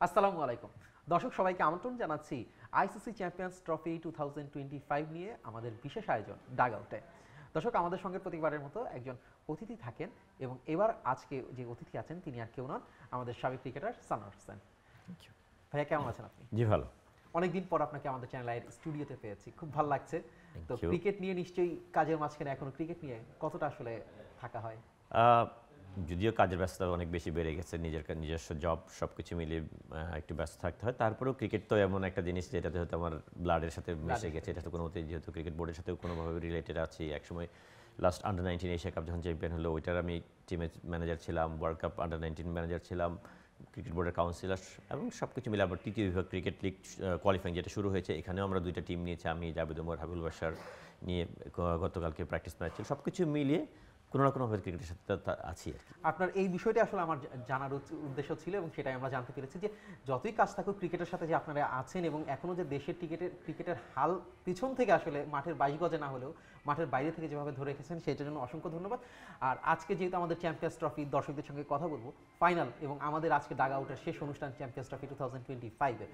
আসসালামু আলাইকুম। দর্শক সবাইকে আমন্ত্রণ জানাচ্ছি আইসিসি চ্যাম্পিয়ন্স ট্রফি 2025 নিয়ে আমাদের বিশেষ আয়োজন ডাগ আউটে। দর্শক আমাদের সঙ্গে প্রতিবারের মতো একজন অতিথি থাকেন এবং এবার আজকে যে অতিথি আছেন তিনি আর কেউ নন, আমাদের সাবেক ক্রিকেটার সানোয়ার হোসেন। ভাইয়া কেমন আছেন আপনি? জি ভালো। অনেকদিন পর আপনাকে আমাদের চ্যানেল আইয়ের স্টুডিওতে পেয়েছি, খুব ভালো লাগছে। তো Thank you. ক্রিকেট নিয়ে নিশ্চয়ই কাজের মাঝখানে এখনো ক্রিকেট নিয়ে কতটা আসলে থাকা হয়? আহ, যদিও কাজের ব্যস্ততা অনেক বেশি বেড়ে গেছে, নিজস্ব জব সব কিছু মিলিয়ে একটু ব্যস্ত থাকতে হয়। তারপরেও ক্রিকেট তো এমন একটা জিনিস যেটাতে হয়তো আমার ব্লাডের সাথে মিশে গেছে। এটা তো কোনো মতে যেহেতু ক্রিকেট বোর্ডের সাথেও কোনোভাবে রিলেটেড আছি। একসময় লাস্ট আন্ডার 19 এশিয়া কাপ যখন চ্যাম্পিয়ন হলো ওইটার আমি টিমের ম্যানেজার ছিলাম, ওয়ার্ল্ড কাপ আন্ডার 19 ম্যানেজার ছিলাম, ক্রিকেট বোর্ডের কাউন্সিলর এবং সব কিছু মিলে আবার তৃতীয় বিভাগ ক্রিকেট লিগ কোয়ালিফাইং যেটা শুরু হয়েছে, এখানেও আমরা দুইটা টিম নিয়েছি। আমি জাবেদ ওমর, হাবিবুল বাশার নিয়ে গতকালকে প্র্যাকটিস ম্যাচ ছিল। সব কিছু মিলিয়ে কোনো না কোনোভাবে ক্রিকেটের সাথে আছি আর কি। আপনার এই বিষয়টা আসলে আমার জানার উদ্দেশ্য ছিল এবং সেটাই আমরা জানতে পেরেছি যে যতই কাজ থাকুক ক্রিকেটের সাথে যে আপনারা আছেন এবং এখনও যে দেশের ক্রিকেটের হাল পিছন থেকে আসলে মাঠের 22 গজে না হলেও মাঠের বাইরে থেকে যেভাবে ধরে রেখেছেন সেটার জন্য অসংখ্য ধন্যবাদ। আর আজকে যেহেতু আমাদের চ্যাম্পিয়ন্স ট্রফি দর্শকদের সঙ্গে কথা বলবো ফাইনাল এবং আমাদের আজকে ডাগ আউটের শেষ অনুষ্ঠান চ্যাম্পিয়ন্স ট্রফি 2025-এ,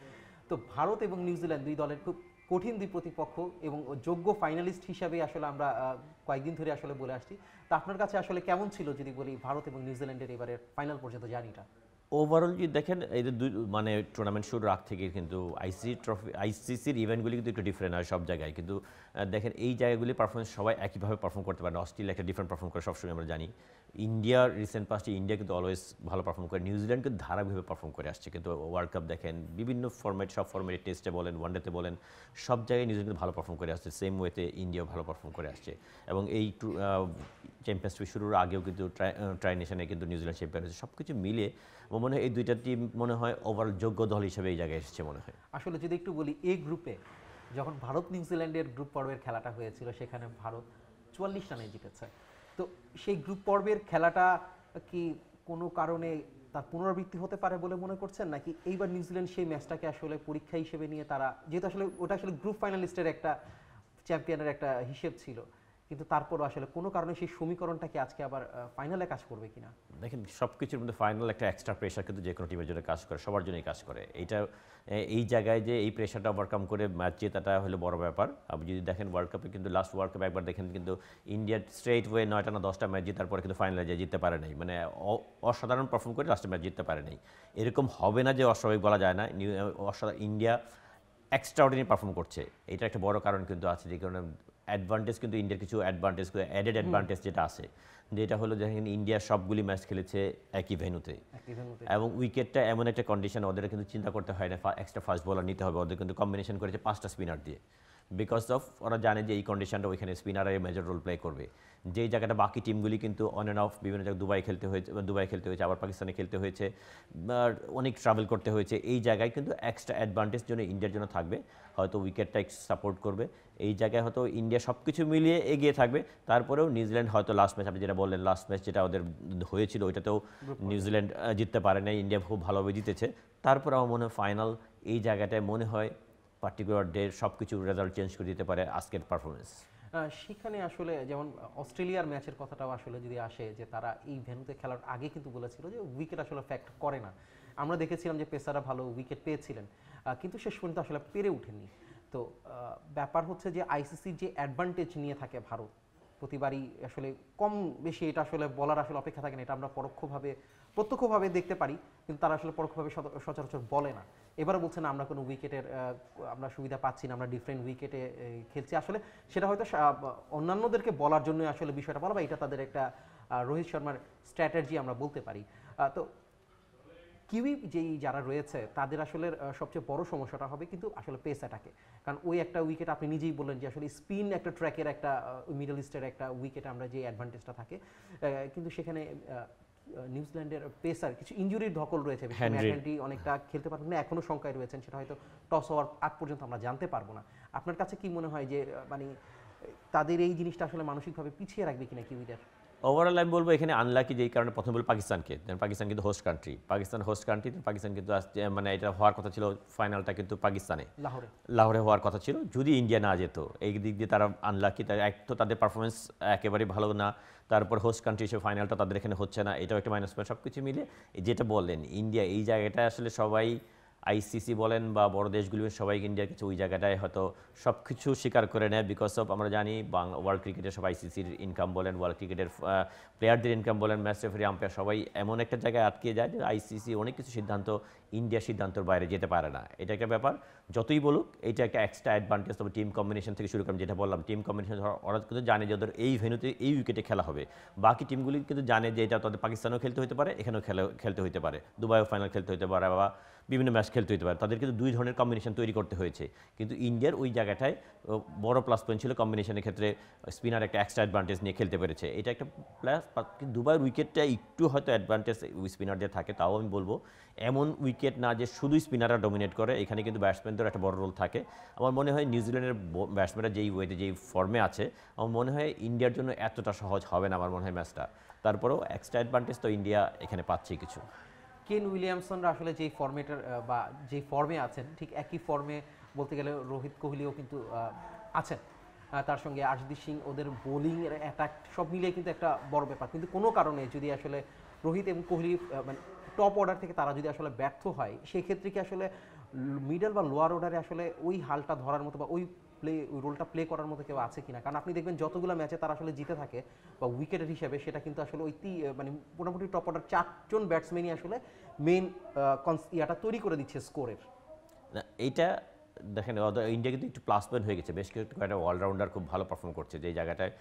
তো ভারত এবং নিউজিল্যান্ড দুই দলের খুব কঠিন দুই প্রতিপক্ষ এবং যোগ্য ফাইনালিস্ট হিসাবে আসলে আমরা কয়েকদিন ধরে আসলে বলে আসছি। তা আপনার কাছে আসলে কেমন ছিল যদি বলি ভারত এবং নিউজিল্যান্ডের এবারের ফাইনাল পর্যন্ত জার্নিটা? ওভারঅল যদি দেখেন এই যে মানে টুর্নামেন্ট শুরুর আগ থেকে কিন্তু আইসিসির ইভেন্টগুলি কিন্তু একটু ডিফারেন্ট হয় সব জায়গায়, কিন্তু দেখেন এই জায়গাগুলি পারফরমেন্স সবাই একইভাবে পারফর্ম করতে পারে না। অস্ট্রেলিয়া একটা ডিফারেন্ট পারফর্ম করে সবসময় আমরা জানি। ইন্ডিয়ার রিসেন্ট পাস্টে ইন্ডিয়া কিন্তু অলওয়েজ ভালো পারফর্ম করে, নিউজিল্যান্ড কিন্তু ধারাবাহিকভাবে পারফর্ম করে আসছে। কিন্তু ওয়ার্ল্ড কাপ দেখেন বিভিন্ন ফরম্যাট, সব ফরম্যাটে টেস্টে বলেন ওয়ানডেতে বলেন সব জায়গায় নিউজিল্যান্ড ভালো পারফর্ম করে আসছে, সেম ওয়েতে ইন্ডিয়াও ভালো পারফর্ম করে আসছে। এবং এই চ্যাম্পিয়ন্স ট্রফি শুরুর আগেও কিন্তু ট্রাই নেশনে কিন্তু নিউজিল্যান্ড চ্যাম্পিয়ন হয়েছে। সব কিছু মিলিয়ে মনে হয় এই দুইটা টিম মনে হয় ওভারঅল যোগ্য দল হিসেবে এই জায়গায় এসেছে মনে হয়। আসলে যদি একটু বলি এই গ্রুপে যখন ভারত নিউজিল্যান্ডের গ্রুপ পর্বের খেলাটা হয়েছিল সেখানে ভারত 44 রানে জিতেছে। তো সেই গ্রুপ পর্বের খেলাটা কি কোনো কারণে তার পুনরাবৃত্তি হতে পারে বলে মনে করছেন, নাকি এইবার নিউজিল্যান্ড সেই ম্যাচটাকে আসলে পরীক্ষা হিসেবে নিয়ে তারা, যেহেতু আসলে ওটা আসলে গ্রুপ ফাইনালিস্টের একটা চ্যাম্পিয়নের একটা হিসেব ছিল, কিন্তু তারপরও আসলে কোনো কারণে সেই সমীকরণটাকে আজকে আবার ফাইনালে কাজ করবে কিনা? দেখেন সব কিছুর মধ্যে ফাইনাল একটা এক্সট্রা প্রেশার কিন্তু যে কোনো টিমের জন্য কাজ করে, সবার জন্যই কাজ করে। এই জায়গায় যে এই প্রেশারটা ওভারকাম করে ম্যাচ জেতাটা হলো বড় ব্যাপার। আপনি যদি দেখেন ওয়ার্ল্ড কাপে কিন্তু লাস্ট ওয়ার্ল্ড কাপে একবার দেখেন কিন্তু ইন্ডিয়ার স্ট্রেট ওয়ে 9টা না 10টা ম্যাচ জেতার পরে কিন্তু ফাইনালে যায় জিততে পারে নাই, মানে অসাধারণ পারফর্ম করে লাস্টে ম্যাচ জিততে পারে নাই। এরকম হবে না যে অস্বাভাবিক বলা যায় না, ইন্ডিয়া এক্সট্রা অর্ডিনারি পারফর্ম করছে। এটা একটা বড় কারণ কিন্তু আছে, যে কারণে অ্যাডভান্টেজ কিন্তু ইন্ডিয়ার কিছু অ্যাডভান্টেজ, অ্যাডেড অ্যাডভান্টেজ যেটা আছে, যেটা হলো দেখেন ইন্ডিয়া সবগুলি ম্যাচ খেলেছে একই ভেন্যুতে এবং উইকেটটা এমন একটা কন্ডিশন ওদের কিন্তু চিন্তা করতে হয় না এক্সট্রা ফাস্ট বোলার নিতে হবে। ওদের কিন্তু কম্বিনেশন করেছে 5টা স্পিনার দিয়ে, বিকজ অফ ওরা জানে যে এই কন্ডিশনটা ওইখানে স্পিনারের মেজর রোল প্লে করবে। যেই জায়গাটা বাকি টিমগুলি কিন্তু অন অ্যান্ড অফ বিভিন্ন জায়গায় দুবাই খেলতে হয়েছে, আবার পাকিস্তানে খেলতে হয়েছে, অনেক ট্রাভেল করতে হয়েছে। এই জায়গায় কিন্তু এক্সট্রা অ্যাডভান্টেজ জন্য ইন্ডিয়ার জন্য থাকবে, হয়তো উইকেটটা একটু সাপোর্ট করবে। এই জায়গায় হয়তো ইন্ডিয়া সব কিছু মিলিয়ে এগিয়ে থাকবে। তারপরেও নিউজিল্যান্ড হয়তো লাস্ট ম্যাচ, আপনি যেটা বললেন লাস্ট ম্যাচ যেটা ওদের হয়েছিল ওইটাতেও নিউজিল্যান্ড জিততে পারে নাই, ইন্ডিয়া খুব ভালোভাবে জিতেছে। তারপর আমার মনে হয় ফাইনাল এই জায়গাটায় মনে হয় পার্টিকুলার ডে সব কিছু রেজাল্ট চেঞ্জ করে দিতে পারে আজকের পারফরমেন্স। সেখানে আসলে যেমন অস্ট্রেলিয়ার ম্যাচের কথাটাও আসলে যদি আসে, যে তারা এই ভেন্যুতে খেলার আগে কিন্তু বলেছিল যে উইকেট আসলে ফ্যাক্ট করে না। আমরা দেখেছিলাম যে পেসাররা ভালো উইকেট পেয়েছিলেন, কিন্তু শেষ পর্যন্ত আসলে পেরে ওঠেননি। তো ব্যাপার হচ্ছে যে আইসিসির যে অ্যাডভান্টেজ নিয়ে থাকে ভারত প্রতিবারই আসলে কম বেশি, এটা আসলে বলার আসলে অপেক্ষা থাকে না, এটা আমরা প্রত্যক্ষভাবে দেখতে পারি, কিন্তু তারা আসলে পরোক্ষভাবে সচরাচর বলে না। এবারে বলছে না আমরা কোনো উইকেটের আমরা সুবিধা পাচ্ছি না, আমরা ডিফারেন্ট উইকেটে খেলছি। আসলে সেটা হয়তো অন্যান্যদেরকে বলার জন্য আসলে বিষয়টা বলা, বা এটা তাদের একটা রোহিত শর্মার স্ট্র্যাটেজি আমরা বলতে পারি। তো কিউই যারা রয়েছে তাদের আসলে সবচেয়ে বড় সমস্যাটা হবে কিন্তু আসলে পেস অ্যাটাকে, কারণ ওই একটা উইকেট আপনি নিজেই বললেন যে আসলে স্পিন একটা ট্র্যাকের একটা মিডল ইস্টের একটা উইকেটে আমরা যে অ্যাডভান্টেজটা থাকে, কিন্তু সেখানে নিউজিল্যান্ডের পেসার কিছু ইনজুরির ধকল রয়েছে, হেনরি অনেকটা খেলতে পারবেন না, এখনও শঙ্কায় রয়েছেন, সেটা হয়তো টস হওয়ার আগ পর্যন্ত আমরা জানতে পারবো না। আপনার কাছে কি মনে হয় যে মানে তাদের এই জিনিসটা আসলে মানসিকভাবে পিছিয়ে রাখবে কিনা কিউইদের? ওভারঅল আমি বলবো এখানে আনলাকি, যেই কারণে প্রথমে বলবো পাকিস্তানকে। পাকিস্তান কিন্তু হোস্ট কান্ট্রি, পাকিস্তান কিন্তু মানে এটা হওয়ার কথা ছিল ফাইনালটা কিন্তু পাকিস্তানে লাহোরে হওয়ার কথা ছিল যদি ইন্ডিয়া না যেত। এই দিক দিয়ে তারা আনলাকি, এক তো তাদের পারফরমেন্স একেবারেই ভালো না, তারপর হোস্ট কান্ট্রি হিসেবে ফাইনালটা তাদের এখানে হচ্ছে না, এটাও একটা মাইনাস পয়েন্ট। সব কিছু মিলে যেটা বললেন ইন্ডিয়া এই জায়গাটা আসলে সবাই আইসিসি বলেন বা বড় দেশগুলো সবাই ইন্ডিয়ার কাছে ওই জায়গাটায় হয়তো সব কিছু স্বীকার করে নেয় বিকজ অফ আমরা জানি ওয়ার্ল্ড ক্রিকেটের সব আইসিসির ইনকাম বলেন, ওয়ার্ল্ড ক্রিকেটের প্লেয়ারদের ইনকাম বলেন, ম্যাচ রেফারি, আম্পায়ার সবাই এমন একটা জায়গায় আটকে যায় যে আইসিসি অনেক কিছু সিদ্ধান্ত ইন্ডিয়ার সিদ্ধান্তের বাইরে যেতে পারে না। এটা একটা ব্যাপার, যতই বলুক এটা একটা এক্সট্রা অ্যাডভান্টেজ। তবে টিম কম্বিনেশন থেকে শুরু করে যেটা বললাম, টিম কম্বিনেশন ওরা কিন্তু জানে যে ওদের এই ভেন্যুতে এই উইকেটে খেলা হবে। বাকি টিমগুলি কিন্তু জানে যে এটা তাদের পাকিস্তানেও খেলতে হতে পারে, এখানেও খেলতে হতে পারে, দুবাইও ফাইনাল খেলতে হতে পারে বা বিভিন্ন ম্যাচ খেলতে হতে পারে। তাদের কিন্তু দুই ধরনের কম্বিনেশন তৈরি করতে হয়েছে। কিন্তু ইন্ডিয়ার ওই জায়গাটায় বড় প্লাস পয়েন্ট ছিল কম্বিনেশনের ক্ষেত্রে, স্পিনার একটা এক্সট্রা অ্যাডভান্টেজ নিয়ে খেলতে পেরেছে, এটা একটা প্লাস। দুবাইয়ের উইকেটটা একটু হয়তো অ্যাডভান্টেজ স্পিনারদের থাকে, তাও আমি বলবো এমন উইকেট না যে শুধু স্পিনাররা ডমিনেট করে, এখানে কিন্তু ব্যাটসম্যানদের একটা বড় রোল থাকে। আমার মনে হয় নিউজিল্যান্ডের ব্যাটসম্যানরা যেই ওয়েতে যেই ফর্মে আছে, আমার মনে হয় ইন্ডিয়ার জন্য এতটা সহজ হবে না আমার মনে হয় ম্যাচটা। তারপরেও এক্সট্রা অ্যাডভান্টেজ তো ইন্ডিয়া এখানে পাচ্ছেই কিছু। কেন উইলিয়ামসনরা আসলে যেই ফর্মেটার বা যেই ফর্মে আছেন, ঠিক একই ফর্মে বলতে গেলে রোহিত কোহলিও কিন্তু আছেন। তার সঙ্গে আশদীপ সিং, ওদের বোলিং এর অ্যাটাক সব মিলিয়ে কিন্তু একটা বড় ব্যাপার। কিন্তু কোনো কারণে যদি আসলে রোহিত এবং কোহলি মানে টপ অর্ডার থেকে তারা যদি আসলে ব্যর্থ হয়, সেই ক্ষেত্রে কি আসলে মিডল বা লোয়ার অর্ডারে আসলে ওই হালটা ধরার মতো বা ওই রোলটা প্লে করার মতো কেউ আছে কিনা? কারণ আপনি দেখবেন যতগুলো ম্যাচে তারা আসলে জিতে থাকে বা উইকেটের হিসেবে, সেটা কিন্তু আসলে ওই মানে মোটামুটি টপ অর্ডার 4জন ব্যাটসম্যানই আসলে মেইন ইয়াটা তৈরি করে দিচ্ছে স্কোরের। না এইটা দেখেন, ইন্ডিয়া কিন্তু একটু প্লাস পয়েন্ট হয়ে গেছে, বেশ কয়েকটা অলরাউন্ডার খুব ভালো পারফর্ম করছে। যে জায়গাটায়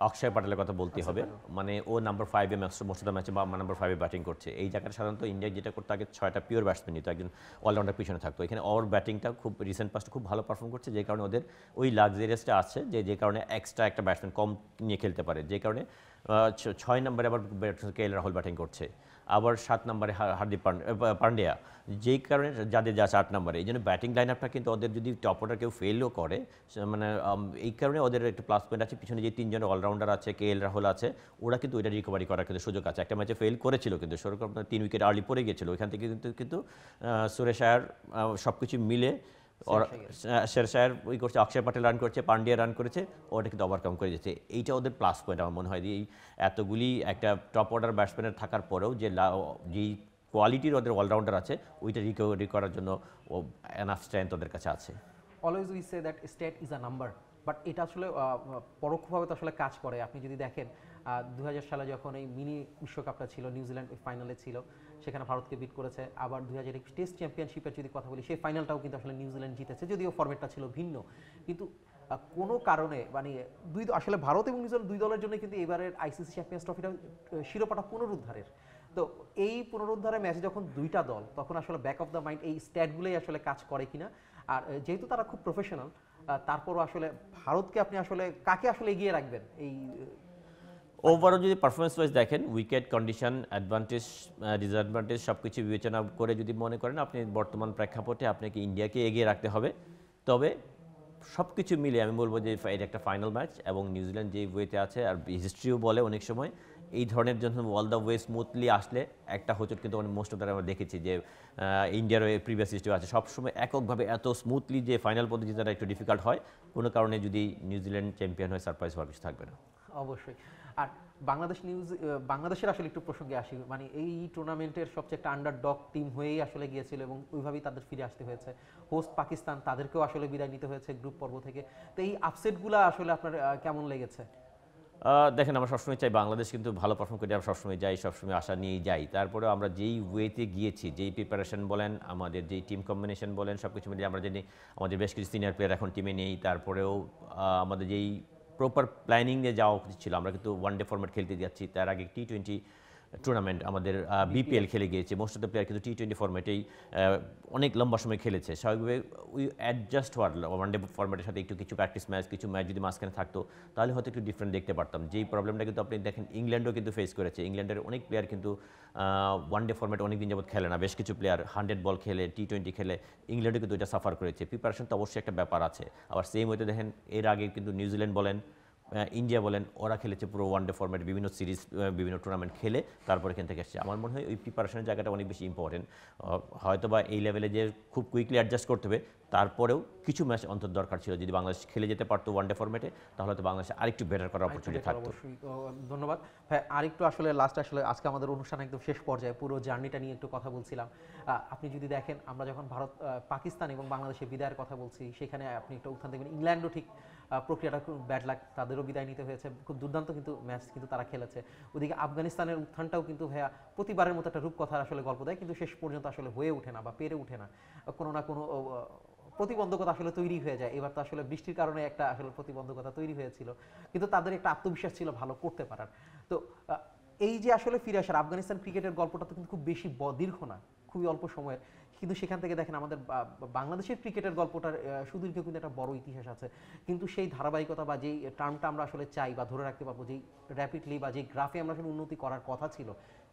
অক্ষয় প্যাটেলের কথা বলতে হবে, মানে ও নাম্বার 5-এ মোস্ট অফ দ্য ম্যাচে বা নাম্বার 5-এ ব্যাটিং করছে। এই জায়গাটা সাধারণত ইন্ডিয়া যেটা করতে আগে 6টা পিওর ব্যাটসম্যান নিত, একজন অলরাউন্ডার পিছনে থাকতো। এখানে ওর ব্যাটিংটা খুব রিসেন্ট পাস্টে খুব ভালো পারফর্ম করছে, যে কারণে ওদের ওই লাক্সারিয়াসটা আছে যে কারণে এক্সট্রা একটা ব্যাটসম্যান কম নিয়ে খেলতে পারে, যে কারণে 6 নম্বরে আবার কে এল রাহুল ব্যাটিং করছে, আবার 7 নম্বরে হার্দিক পান্ডিয়া, যেই কারণে যাদের যা 8 নম্বরে। এই জন্য ব্যাটিং লাইন আপটা কিন্তু ওদের যদি টপ অর্ডার কেউ ফেলও করে, মানে এই কারণে ওদের একটু প্লাস পয়েন্ট আছে। পিছনে যে 3 জন অলরাউন্ডার আছে, কে এল রাহুল আছে, ওরা কিন্তু ওইটা রিকভারি করার কিন্তু সুযোগ আছে। একটা ম্যাচে ফেল করেছিল কিন্তু সেরকম 3 উইকেট আর্লি পড়ে গিয়েছিল, ওইখান থেকে কিন্তু সুরেশ আয়ার সব কিছু মিলে শেরশায়ের ওই করছে, অক্ষয় প্যাটেল রান করছে, পান্ডিয়া রান করেছে, ওটা কিন্তু ওভারকাম করে যাচ্ছে। এইটা ওদের প্লাস পয়েন্ট আমার মনে হয়। যে এতগুলি একটা টপ অর্ডার ব্যাটসম্যানের থাকার পরেও যেই কোয়ালিটির ওদের অলরাউন্ডার আছে, ওইটা রিকভারি করার জন্য ও এনাফ স্ট্রেংথ ওদের কাছে আছে। Always we say that state is a number, but এটা আসলে পরোক্ষভাবে তো আসলে কাজ করে। আপনি যদি দেখেন 2000 সালে যখন এই মিনি বিশ্বকাপটা ছিল, নিউজিল্যান্ড ফাইনালে ছিল, সেখানে ভারতকে বিট করেছে। আবার 2021 টেস্ট চ্যাম্পিয়নশিপের যদি কথা বলি, সেই ফাইনালটাও কিন্তু আসলে নিউজিল্যান্ড জিতেছে, যদিও ফরম্যাটটা ছিল ভিন্ন। কিন্তু কোনো কারণে মানে আসলে ভারত এবং নিউজিল্যান্ড দুই দলের জন্য কিন্তু এবারের আইসিসি চ্যাম্পিয়ন্স ট্রফিটা শিরোপাটা পুনরুদ্ধারের। তো এই পুনরুদ্ধারের ম্যাচে যখন দুইটা দল, তখন আসলে ব্যাক অফ দ্য মাইন্ড এই স্ট্যাটগুলোই আসলে কাজ করে কিনা। আর যেহেতু তারা খুব প্রফেশনাল, তারপরও আসলে ভারতকে আপনি আসলে কাকে আসলে এগিয়ে রাখবেন এই ওভারঅল যদি পারফরমেন্স ওয়াইজ দেখেন, উইকেট কন্ডিশন, অ্যাডভান্টেজ, ডিসঅ্যাডভান্টেজ সব কিছু বিবেচনা করে যদি মনে করেন আপনি বর্তমান প্রেক্ষাপটে আপনাকে ইন্ডিয়াকে এগিয়ে রাখতে হবে। তবে সব কিছু মিলে আমি বলবো যে এটা একটা ফাইনাল ম্যাচ, এবং নিউজিল্যান্ড যে ওয়েতে আছে, আর হিস্ট্রিও বলে অনেক সময় এই ধরনের জন্য অল দ্য ওয়ে স্মুথলি আসলে একটা হোঁচট কিন্তু মোস্ট অফ দ্য আমরা দেখেছি যে ইন্ডিয়ার প্রিভিয়াস হিস্ট্রি আছে, সবসময় এককভাবে এত স্মুথলি যে ফাইনাল পর্যন্ত জেতাটা একটু ডিফিকাল্ট হয়। কোনো কারণে যদি নিউজিল্যান্ড চ্যাম্পিয়ন হয়, সারপ্রাইজ হওয়ার কিছু থাকবে না। অবশ্যই। আর বাংলাদেশের আসলে একটু প্রসঙ্গে আসি, মানে এই টুর্নামেন্টের সবচেয়ে একটা আন্ডারডগ টিম হয়েই আসলে গিয়েছিল এবং ওইভাবেই তাদের ফিরে আসতে হয়েছে। হোস্ট পাকিস্তান, তাদেরকেও আসলে বিদায় নিতে হয়েছে গ্রুপ পর্ব থেকে। তো এই আপসেটগুলো আসলে আপনার কেমন লেগেছে? দেখেন, আমরা সবসময় চাই বাংলাদেশ কিন্তু ভালো পারফর্ম করে, আমরা সবসময় যাই, সবসময় আশা নিয়েই যাই। তারপরেও আমরা যেই ওয়েতে গিয়েছি, যেই প্রিপারেশন বলেন, আমাদের যেই টিম কম্বিনেশন বলেন, সব কিছু মিলিয়ে আমরা জানি আমাদের বেশ কিছু সিনিয়র প্লেয়ার এখন টিমে নেই। তারপরেও আমাদের যেই প্রপার প্ল্যানিং নিয়ে যাওয়া উচিত ছিল, আমরা কিন্তু ওয়ান ডে ফরম্যাট খেলতে যাচ্ছি, তার আগে T20 টুর্নামেন্ট আমাদের বিপিএল খেলে গিয়েছে। মোস্ট অফ দ্য প্লেয়ার কিন্তু T20 ফরম্যাটেই অনেক লম্বা সময় খেলেছে। স্বাভাবিকভাবে উই অ্যাডজাস্ট হওয়ার ওয়ান ডে ফরম্যাটের সাথে একটু কিছু প্র্যাকটিস ম্যাচ, কিছু ম্যাচ যদি মাঝখানে থাকতো, তাহলে হয়তো একটু ডিফারেন্ট দেখতে পারতাম। যেই প্রবলেমটা কিন্তু আপনি দেখেন ইংল্যান্ডও কিন্তু ফেস করেছে। ইংল্যান্ডের অনেক প্লেয়ার কিন্তু ওয়ান ডে ফরম্যাট অনেক দিন যাবত খেলে না, বেশ কিছু প্লেয়ার 100 বল খেলে, T20 খেলে, ইংল্যান্ডও কিন্তু এটা সাফার করেছে। প্রিপারেশন তো অবশ্যই একটা ব্যাপার আছে। আবার সেম হয়তো দেখেন এর আগে কিন্তু নিউজিল্যান্ড বলেন, ইন্ডিয়া বলেন, ওরা খেলেছে পুরো ওয়ানডে ফরম্যাট, বিভিন্ন সিরিজ বিভিন্ন টুর্নামেন্ট খেলে তারপরে এখান থেকে এসছে। আমার মনে হয় ওই প্রিপারেশনের জায়গাটা অনেক বেশি ইম্পর্টেন্ট। হয়তো বা এই লেভেলে যে খুব কুইকলি অ্যাডজাস্ট করতে হবে, তারপরেও কিছু ম্যাচ অন্তত দরকার ছিল। যদি বাংলাদেশ খেলে যেতে পারতো ওয়ানডে ফরম্যাটে, তাহলে তো বাংলাদেশে আরেকটু বেটার করার অপরচুনিটি থাকতো। অবশ্যই ধন্যবাদ ভাই। আরেকটু আসলে লাস্ট আসলে আজকে আমাদের অনুষ্ঠান একদম শেষ পর্যায়ে, পুরো জার্নিটা নিয়ে একটু কথা বলছিলাম। আপনি যদি দেখেন আমরা যখন ভারত পাকিস্তান এবং বাংলাদেশের বিদায়ের কথা বলছি, সেখানে আপনি একটা উত্থান দেখবেন ইংল্যান্ডও ঠিক প্রক্রিয়াটা খুব ব্যাড লাক, তাদেরও বিদায় নিতে হয়েছে। খুব দুর্দান্ত কিন্তু ম্যাচ কিন্তু তারা খেলেছে। ওদিকে আফগানিস্তানের উত্থানটাও কিন্তু ভাইয়া প্রতিবারের মতো একটা রূপকথার আসলে গল্প দেয়, কিন্তু শেষ পর্যন্ত আসলে হয়ে ওঠে না বা পেরে ওঠে না, কোনো না কোনো প্রতিবন্ধকতা আসলে তৈরি হয়ে যায়। এবার তো আসলে বৃষ্টির কারণে একটা আসলে প্রতিবন্ধকতা তৈরি হয়েছিল, কিন্তু তাদের একটা আত্মবিশ্বাস ছিল ভালো করতে পারার। তো এই যে আসলে ফিরে আসার আফগানিস্তান ক্রিকেটের গল্পটা তো কিন্তু খুব বেশি দীর্ঘ না, খুবই অল্প সময়ের, কিন্তু সেখান থেকে দেখেন আমাদের বাংলাদেশের ক্রিকেটের গল্পটার সুদীর্ঘ কিন্তু একটা বড় ইতিহাস আছে। কিন্তু সেই ধারাবাহিকতা বা যেই টার্মটা আমরা আসলে চাই বা ধরে রাখতে পারবো, যেই র্যাপিডলি বা যেই গ্রাফে আমরা আসলে উন্নতি করার কথা ছিল,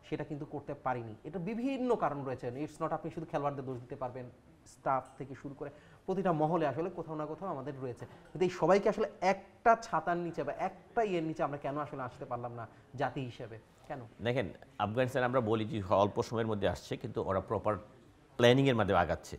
সেটা কিন্তু করতে পারিনি। এটা বিভিন্ন কারণ রয়েছে। ইটস নট আপনি শুধু খেলোয়াড়দের দোষ দিতে পারবেন, স্টাফ থেকে শুরু করে প্রতিটা মহলে আসলে কোথাও না কোথাও আমাদের রয়েছে। কিন্তু এই সবাইকে আসলে একটা ছাতার নিচে বা একটা ইয়ের নিচে আমরা কেন আসলে আসতে পারলাম না জাতি হিসেবে, কেন? দেখেন, আফগানিস্তান আমরা বলি যে অল্প সময়ের মধ্যে আসছে, কিন্তু ওরা প্রপার প্ল্যানিংয়ের মাধ্যমে আগাচ্ছে।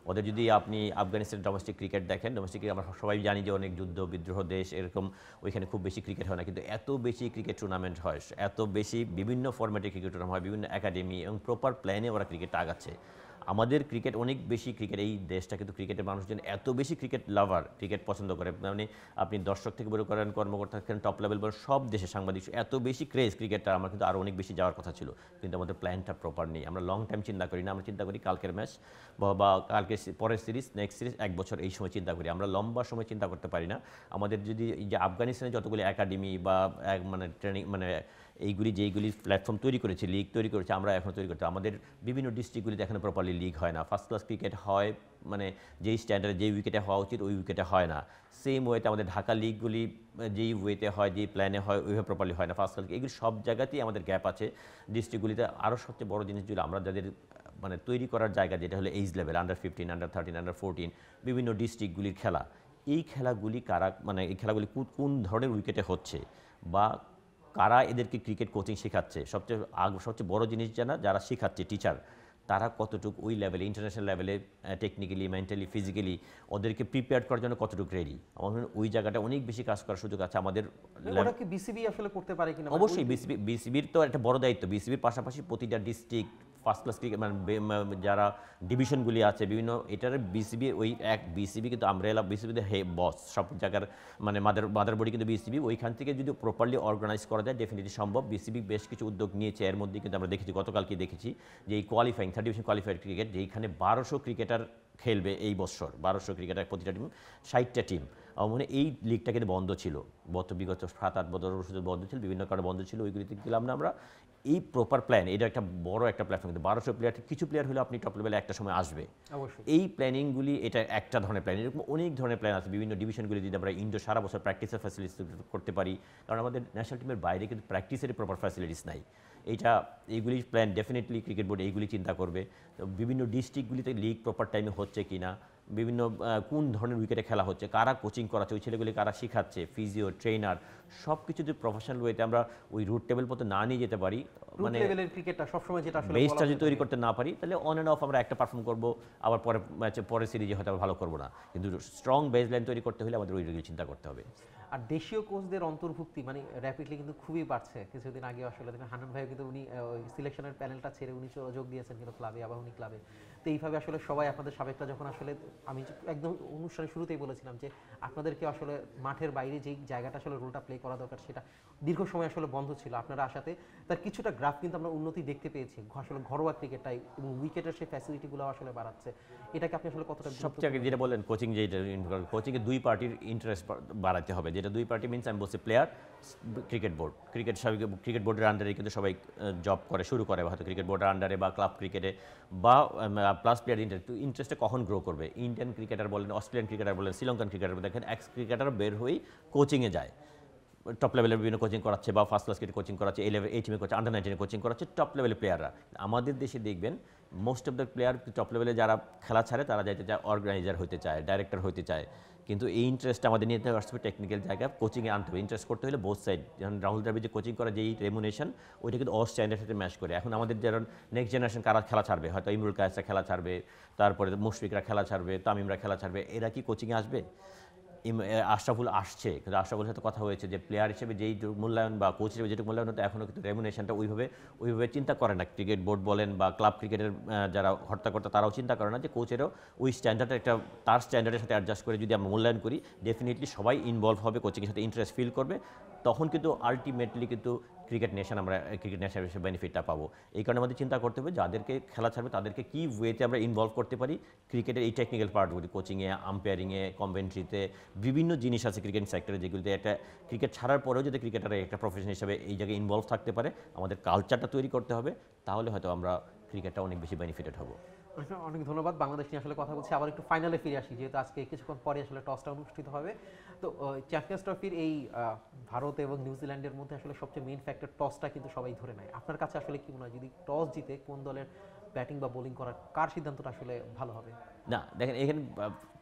ওদের যদি আপনি আফগানিস্তানের ডোমেস্টিক ক্রিকেট দেখেন, ডোমেস্টিক ক্রিকেট আমরা সবাই জানি যে অনেক যুদ্ধ বিদ্রোহ দেশ, এরকম ওইখানে খুব বেশি ক্রিকেট হয় না, কিন্তু এত বেশি ক্রিকেট টুর্নামেন্ট হয়, এত বেশি বিভিন্ন ফরম্যাটে ক্রিকেট টুর্নামেন্ট হয়, বিভিন্ন একাডেমি এবং প্রপার প্ল্যানে ওরা ক্রিকেটটা আগাচ্ছে। আমাদের ক্রিকেট অনেক বেশি ক্রিকেট, এই দেশটা কিন্তু ক্রিকেটের মানুষজন এত বেশি ক্রিকেট লাভার, ক্রিকেট পছন্দ করে, মানে আপনি দর্শক থেকে বের করেন, কর্মকর্তা থাকেন, টপ লেভেল বলেন, সব দেশে সাংবাদিক এত বেশি ক্রেজ ক্রিকেটটা, আমার কিন্তু আরও অনেক বেশি যাওয়ার কথা ছিল, কিন্তু আমাদের প্ল্যানটা প্রপার নেই। আমরা লং টাইম চিন্তা করি না, আমরা চিন্তা করি কালকের ম্যাচ বা কালকে পরের সিরিজ, নেক্সট সিরিজ, এক বছর এই সময় চিন্তা করি, আমরা লম্বা সময় চিন্তা করতে পারি না। আমাদের যদি এই যে আফগানিস্তানে যতগুলি একাডেমি বা মানে ট্রেনিং মানে যেইগুলি প্ল্যাটফর্ম তৈরি করেছে, লিগ তৈরি করেছে, আমরা এখন তৈরি করতে, আমাদের বিভিন্ন ডিস্ট্রিক্টগুলিতে এখনো প্রপারলি লিগ হয় না। ফার্স্ট ক্লাস ক্রিকেট হয় মানে যেই স্ট্যান্ডার্ডে যেই উইকেটে হওয়া উচিত ওই উইকেটে হয় না। সেম ওয়েতে আমাদের ঢাকা লিগগুলি যেই ওয়েতে হয়, যেই প্ল্যানে হয়, ওইভাবে প্রপারলি হয় না। ফার্স্ট ক্লাস এগুলি সব জায়গাতেই আমাদের গ্যাপ আছে ডিস্ট্রিক্টগুলিতে। আরও সবচেয়ে বড় জিনিস যেগুলো আমরা যাদের মানে তৈরি করার জায়গা, যেটা হলো age level, under 15, under 13, under 14, বিভিন্ন ডিস্ট্রিক্টগুলির খেলা, এই খেলাগুলি কারা, মানে এই খেলাগুলি কোন ধরনের উইকেটে হচ্ছে বা কারা এদেরকে ক্রিকেট কোচিং শেখাচ্ছে, সবচেয়ে বড় জিনিস যারা শেখাচ্ছে টিচার, তারা কতটুকু ওই লেভেলে, ইন্টারন্যাশনাল লেভেলে টেকনিক্যালি, মেন্টালি, ফিজিক্যালি ওদেরকে প্রিপেয়ার করার জন্য কতটুকু রেডি। আমার মনে হয় ওই জায়গাটা অনেক বেশি কাজ করার সুযোগ আছে আমাদের। ওটা কি বিসিবি আসলে করতে পারে কিনা? অবশ্যই বিসিবির তো একটা বড় দায়িত্ব। বিসিবির পাশাপাশি প্রতিটা ডিস্ট্রিক্ট, ফার্স্ট ক্লাস ক্রিকেট মানে যারা ডিভিশনগুলি আছে বিভিন্ন, এটার বিসিবি ওই এক বিসিবি কিন্তু আমরেলা, বিসিবিতে বস সব জায়গার, মানে মাদার বডি কিন্তু বিসিবি। ওইখান থেকে যদি প্রপারলি অর্গানাইজ করা যায় ডেফিনেটলি সম্ভব। বিসিবি বেশ কিছু উদ্যোগ নিয়েছে, এর মধ্যে কিন্তু আমরা দেখেছি, গতকালকে দেখেছি যে এই qualifying third division qualified cricket, যেখানে 1200 ক্রিকেটার খেলবে এই বছর, 1200 ক্রিকেটার প্রতিটা টিম, 60টা টিম। আমার মনে হয় এই লিগটা কিন্তু বন্ধ ছিল বিগত 7-8 বছর বন্ধ ছিল, বিভিন্ন কারণে বন্ধ ছিল, ওইগুলিতে গেলাম না আমরা। এই প্রপার প্ল্যান, এটা একটা বড় একটা প্ল্যাটফর্ম, কিন্তু 1200 প্লেয়ার, কিছু প্লেয়ার হলে আপনি টপ লেভেলে একটা সময় আসবে। অবশ্যই এই প্ল্যানিংগুলি, এটা একটা ধরনের প্ল্যান, এরকম অনেক ধরনের প্ল্যান আছে। বিভিন্ন ডিভিশনগুলি যদি আমরা সারা বছর প্র্যাকটিসের ফ্যাসিলিটিস করতে পারি, কারণ আমাদের ন্যাশনাল টিমের বাইরে কিন্তু প্র্যাকটিসের প্রপার ফ্যাসিলিটিস নাই। এইগুলি প্ল্যান ডেফিনেটলি ক্রিকেট বোর্ড এইগুলি চিন্তা করবে। তো বিভিন্ন ডিস্ট্রিক্টগুলিতে লিগ প্রপার টাইমে হচ্ছে কি না, বিভিন্ন কোন ধরনের উইকেটে খেলা হচ্ছে, কারা কোচিং করাচ্ছে, ওই ছেলেগুলি কারা শেখাচ্ছে, ফিজিও, ট্রেনার, সব কিছু যদি প্রফেশনাল ওয়েতে আমরা ওই রুট টেবিল পর্যন্ত না নিয়ে যেতে পারি, মানে লেভেলের ক্রিকেটটা সবসময় যেটা আসলে বেসটা যদি তৈরি করতে না পারি, তাহলে অন অ্যান্ড অফ আমরা একটা পারফর্ম করবো, আবার পরে ম্যাচে পরের সিরিজে হয়তো ভালো করবো না। কিন্তু স্ট্রং বেস লাইন তৈরি করতে হলে আমাদের ওই চিন্তা করতে হবে। আর দেশীয় কোচদের অন্তর্ভুক্তি মানে র্যাপিডলি কিন্তু খুবই বাড়ছে। কিছুদিন আগে আসলে হান্নান ভাইও কিন্তু উনি ওই সিলেকশনের প্যানেলটা ছেড়ে উনি যোগ দিয়েছেন কিন্তু ক্লাবে, আবাহনী ক্লাবে। তো এইভাবে আসলে সবাই আপনাদের সাবেকরা যখন আসলে, আমি একদম অনুষ্ঠানের শুরুতেই বলেছিলাম যে আপনাদেরকে আসলে মাঠের বাইরে যেই জায়গাটা আসলে রোলটা প্লে করা দরকার, সেটা দীর্ঘ সময় আসলে বন্ধ ছিল। আপনারা আসাতে তার কিছুটা গ্রাফ কিন্তু আমরা উন্নতি দেখতে পেয়েছি, আসলে ঘরোয়া ক্রিকেটটাই, এবং উইকেটের সেই ফ্যাসিলিটিগুলো আসলে বাড়াচ্ছে। এটাকে আপনি আসলে কতটা সবচেয়ে আগে যেটা বলেন কোচিং, কোচিংয়ে দুই পার্টির ইন্টারেস্ট বাড়াতে হবে। যেটা দুই পার্টি মিনস আমি বলছি প্লেয়ার, ক্রিকেট বোর্ড। ক্রিকেট বোর্ডের আন্ডারে কিন্তু সবাই জব করে, শুরু করে হয়তো ক্রিকেট বোর্ডের আন্ডারে বা ক্লাব ক্রিকেটে বা প্লাস প্লেয়ার ইন্টারেস্টে কখন গ্রো করবে। ইন্ডিয়ান ক্রিকেটার বলেন, অস্ট্রেলিয়ান ক্রিকেটার বলেন, শ্রীলঙ্কান ক্রিকেটার বলেন, দেখেন এক্স ক্রিকেটার বের হয়েই কোচিংয়ে যায়, টপ লেভেলের বিভিন্ন কোচিং করাচ্ছে বা ফার্স্ট ক্লাস ক্রিকেট কোচিং করাচ্ছে, এই টিমে করছে, আন্ডার 19 কোচিং করাচ্ছে টপ লেভেলের প্লেয়াররা। আমাদের দেশে দেখবেন most of the player top লেভেলে যারা খেলা ছাড়ে তারা যাইতে চায়, অর্গানাইজার হতে চায়, ডাইরেক্টর হতে চায়, কিন্তু এই ইন্টারেস্ট আমাদের নিতে আসবে টেকনিক্যাল জায়গায়, কোচিংয়ে আনতে হবে। ইন্টারেস্ট করতে হলে বোথ সাইড, যেমন রাহুল দ্রাবিড় যে কোচিং করা যেই রেমুনেশন, ওইটা কিন্তু অল স্ট্যান্ডার্ড সাথে ম্যাচ করে। এখন আমাদের যেমন নেক্সট জেনারেশন কারা খেলা ছাড়বে, হয়তো ইমরুল কায়েসরা খেলা ছাড়বে, তারপরে মুশফিকরা খেলা ছাড়বে, তামিমরা খেলা ছাড়বে, এরা কি কোচিংয়ে আসবে? আশরাফুল আসছে, কিন্তু আশরাফুলের সাথে কথা হয়েছে যে প্লেয়ার হিসেবে যেই মূল্যায়ন বা কোচ হিসেবে যেটুকু মূল্যায়ন হতো, এখনও কিন্তু রেমুনেশনটা ওইভাবে চিন্তা করে না। ক্রিকেট বোর্ড বলেন বা ক্লাব ক্রিকেটের যারা হর্তাকর্তা, তারাও চিন্তা করে না যে কোচেরও ওই স্ট্যান্ডার্ডের একটা, তার স্ট্যান্ডার্ডের সাথে অ্যাডজাস্ট করে যদি আমরা মূল্যায়ন করি, ডেফিনেটলি সবাই ইনভলভ হবে, কোচিংয়ের সাথে ইন্টারেস্ট ফিল করবে, তখন কিন্তু আলটিমেটলি কিন্তু ক্রিকেট নেশন, আমরা ক্রিকেট নেশন হিসেবে বেনিফিটটা পাবো। এই কারণে আমাদের চিন্তা করতে হবে যাদেরকে খেলা ছাড়বে তাদেরকে কী ওয়েতে আমরা ইনভলভ করতে পারি ক্রিকেটের এই টেকনিক্যাল পার্টগুলি, কোচিংয়ে, আম্পায়ারিংয়ে, কমেন্ট্রিতে, বিভিন্ন জিনিস আছে ক্রিকেট সেক্টরে যেগুলিতে একটা ক্রিকেট ছাড়ার পরেও যদি ক্রিকেটার একটা প্রফেশন হিসেবে এই জায়গায় ইনভলভ থাকতে পারে, আমাদের কালচারটা তৈরি করতে হবে, তাহলে হয়তো আমরা ক্রিকেটটা অনেক বেশি বেনিফিটেড হব। অনেক ধন্যবাদ। বাংলাদেশ নিয়ে আসলে কথা বলছি, আবার একটু ফাইনালে ফিরে আসি, যেহেতু আজকে কিছুক্ষণ পরে আসলে টসটা অনুষ্ঠিত হবে। তো চ্যাম্পিয়ন্স ট্রফির এই ভারত এবং নিউজিল্যান্ডের মধ্যে আসলে সবচেয়ে মেইন ফ্যাক্টর টসটা কিন্তু সবাই ধরে নেয়। আপনার কাছে আসলে কি মনে হয়, যদি টস জিতে কোন দলের ব্যাটিং বা বোলিং করার, কার সিদ্ধান্তটা আসলে ভালো হবে? না দেখেন, এখানে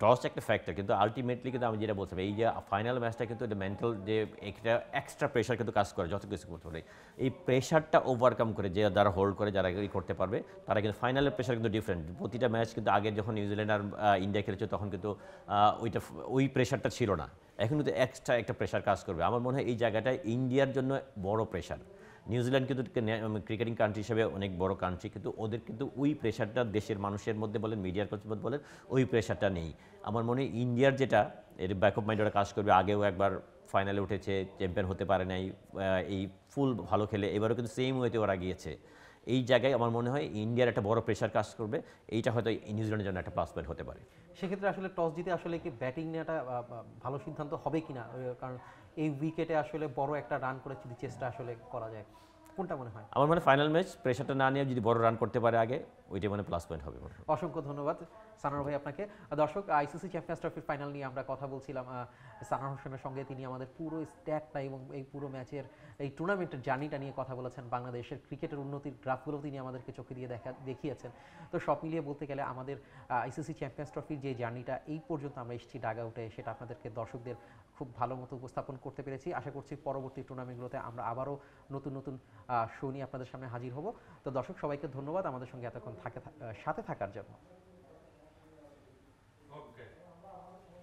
টস একটা ফ্যাক্টর, কিন্তু আলটিমেটলি কিন্তু আমি যেটা বলতে এই যে ফাইনাল ম্যাচটা কিন্তু মেন্টাল যে একটা এক্সট্রা প্রেশার কিন্তু কাজ করে, যত কিছু করতে পারে এই প্রেশারটা ওভারকাম করে যে যারা হোল্ড করে, যারা করতে পারবে, তারা কিন্তু ফাইনালের প্রেশার কিন্তু ডিফারেন্ট। প্রতিটা ম্যাচ কিন্তু আগে যখন নিউজিল্যান্ড আর ইন্ডিয়া খেলেছে তখন কিন্তু ওই প্রেশারটা ছিল না, এখন কিন্তু এক্সট্রা একটা প্রেশার কাজ করবে। আমার মনে হয় এই জায়গাটায় ইন্ডিয়ার জন্য বড় প্রেশার। নিউজিল্যান্ড কিন্তু ক্রিকেটিং কান্ট্রি হিসেবে অনেক বড় কান্ট্রি, কিন্তু ওদের কিন্তু ওই প্রেশারটা দেশের মানুষের মধ্যে বলেন, মিডিয়ার মধ্যে বলেন, ওই প্রেশারটা নেই। আমার মনে হয় ইন্ডিয়ার যেটা এর ব্যাকআপ মাইন্ড ওরা কাজ করবে। আগেও একবার ফাইনালে উঠেছে, চ্যাম্পিয়ন হতে পারে নাই, এই ফুল ভালো খেলে, এবারও কিন্তু সেম ওয়েতে ওরা গিয়েছে। এই জায়গায় আমার মনে হয় ইন্ডিয়ার একটা বড় প্রেশার কাজ করবে, এইটা হয়তো নিউজিল্যান্ডের জন্য একটা প্লাস পয়েন্ট হতে পারে। সেক্ষেত্রে আসলে টস জিতে আসলে কি ব্যাটিং নেওয়াটা ভালো সিদ্ধান্ত হবে কিনা, কারণ এই উইকেটে আসলে বড় একটা রান করে যদি চেষ্টা আসলে করা যায়, কোনটা মনে হয়? আমার মনে ফাইনাল ম্যাচ প্রেশারটা না নিয়ে যদি বড় রান করতে পারে আগে, ওইটাই মানে প্লাস পয়েন্ট হবে। অসংখ্য ধন্যবাদ সানার ভাই আপনাকে। দর্শক, আইসিসি চ্যাম্পিয়ন্স ট্রফির ফাইনাল নিয়ে আমরা কথা বলছিলাম সানার হোসেনের সঙ্গে। তিনি আমাদের পুরো স্ট্যাটটা এবং এই পুরো ম্যাচের, এই টুর্নামেন্টের জার্নিটা নিয়ে কথা বলেছেন। বাংলাদেশের ক্রিকেটের উন্নতির গ্রাফগুলো তিনি আমাদেরকে চোখে দিয়ে দেখিয়েছেন। তো সব মিলিয়ে বলতে গেলে আমাদের আইসিসি চ্যাম্পিয়ন্স ট্রফির যে জার্নিটা এই পর্যন্ত আমরা এসেছি ডাগ আউটে, সেটা আপনাদেরকে, দর্শকদের খুব ভালো মতো উপস্থাপন করতে পেরেছি। আশা করছি পরবর্তী টুর্নামেন্টগুলোতে আমরা আবারও নতুন নতুন শো নিয়ে আপনাদের সামনে হাজির হব। তো দর্শক, সবাইকে ধন্যবাদ আমাদের সঙ্গে এতক্ষণ সাথে থাকার জন্য।